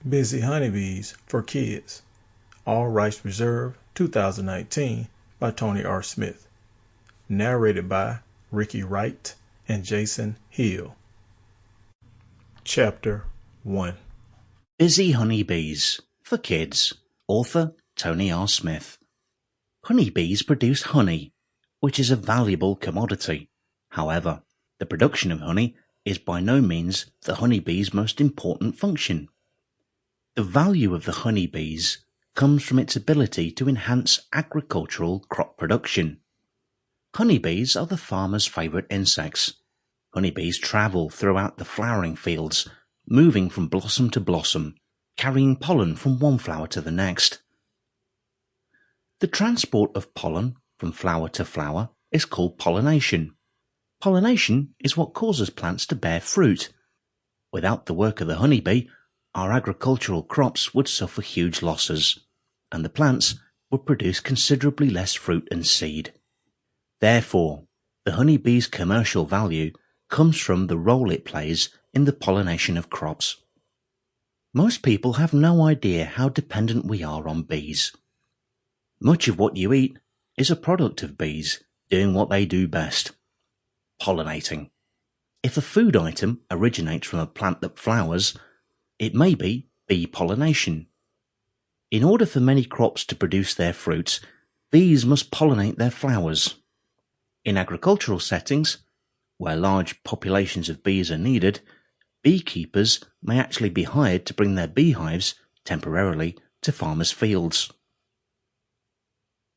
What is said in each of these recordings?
Bizzy Honeybees for Kids. All rights reserved. 2019 by Tony R. Smith. Narrated by Wright and Jason Hill. Chapter 1. Bizzy Honeybees for Kids. Author Tony R. Smith. Honeybees produce honey, which is a valuable commodity. However, the production of honey is by no means the honeybee's most important function. The value of the honeybees comes from its ability to enhance agricultural crop production. Honeybees are the farmer's favorite insects. Honeybees travel throughout the flowering fields, moving from blossom to blossom, carrying pollen from one flower to the next. The transport of pollen from flower to flower is called pollination. Pollination is what causes plants to bear fruit. Without the work of the honeybee, our agricultural crops would suffer huge losses, and the plants would produce considerably less fruit and seed. Therefore, the honeybee's commercial value comes from the role it plays in the pollination of crops. Most people have no idea how dependent we are on bees. Much of what you eat is a product of bees doing what they do best: pollinating. If a food item originates from a plant that flowers, it may be bee pollination. In order for many crops to produce their fruits, bees must pollinate their flowers. In agricultural settings, where large populations of bees are needed, beekeepers may actually be hired to bring their beehives temporarily to farmers' fields.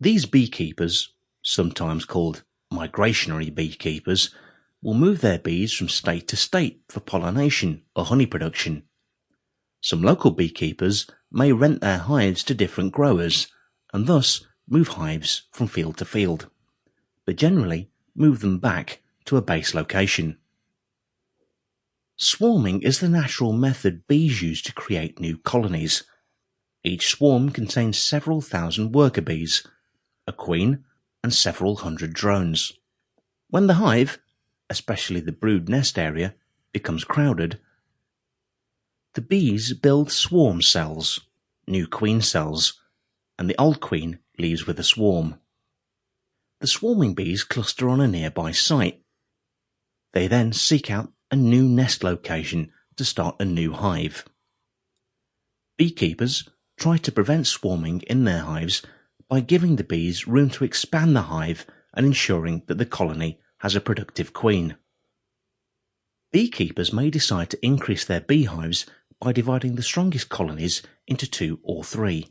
These beekeepers, sometimes called migrationary beekeepers, will move their bees from state to state for pollination or honey production. Some local beekeepers may rent their hives to different growers and thus move hives from field to field, but generally move them back to a base location. Swarming is the natural method bees use to create new colonies. Each swarm contains several thousand worker bees, a queen, and several hundred drones. When the hive, especially the brood nest area, becomes crowded, the bees build swarm cells, new queen cells, and the old queen leaves with a swarm. The swarming bees cluster on a nearby site. They then seek out a new nest location to start a new hive. Beekeepers try to prevent swarming in their hives by giving the bees room to expand the hive and ensuring that the colony has a productive queen. Beekeepers may decide to increase their beehives by dividing the strongest colonies into 2 or 3.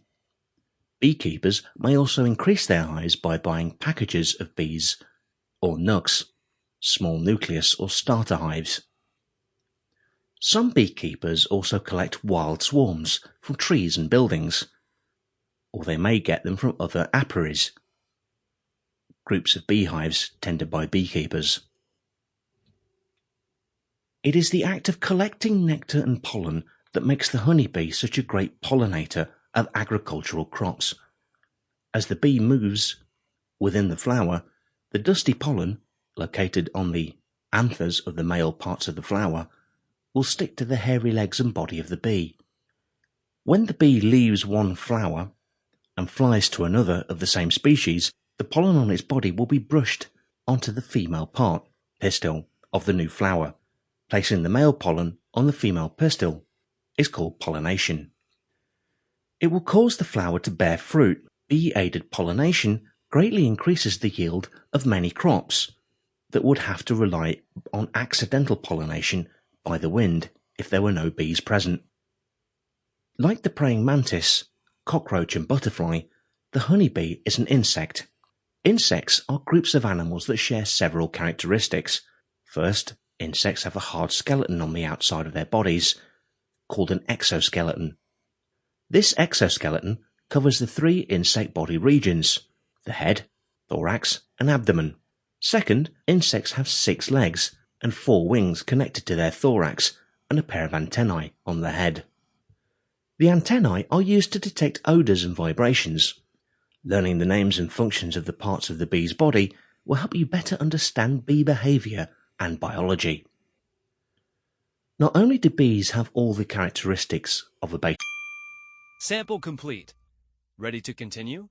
Beekeepers may also increase their hives by buying packages of bees, or nucs, small nucleus or starter hives. Some beekeepers also collect wild swarms from trees and buildings, or they may get them from other apiaries, groups of beehives tended by beekeepers. It is the act of collecting nectar and pollen that makes the honeybee such a great pollinator of agricultural crops. As the bee moves within the flower, the dusty pollen, located on the anthers of the male parts of the flower, will stick to the hairy legs and body of the bee. When the bee leaves one flower and flies to another of the same species, the pollen on its body will be brushed onto the female part, pistil, of the new flower. Placing the male pollen on the female pistil is called pollination. It will cause the flower to bear fruit. Bee-aided pollination greatly increases the yield of many crops that would have to rely on accidental pollination by the wind if there were no bees present. Like the praying mantis, cockroach and butterfly, the honeybee is an insect. Insects are groups of animals that share several characteristics. First, insects have a hard skeleton on the outside of their bodies, called an exoskeleton. This exoskeleton covers the 3 insect body regions: the head, thorax, and abdomen. Second, insects have 6 legs and 4 wings connected to their thorax and a pair of antennae on the head. The antennae are used to detect odours and vibrations. Learning the names and functions of the parts of the bee's body will help you better understand bee behaviour and biology. Not only do bees have all the characteristics of a base. Sample complete. Ready to continue?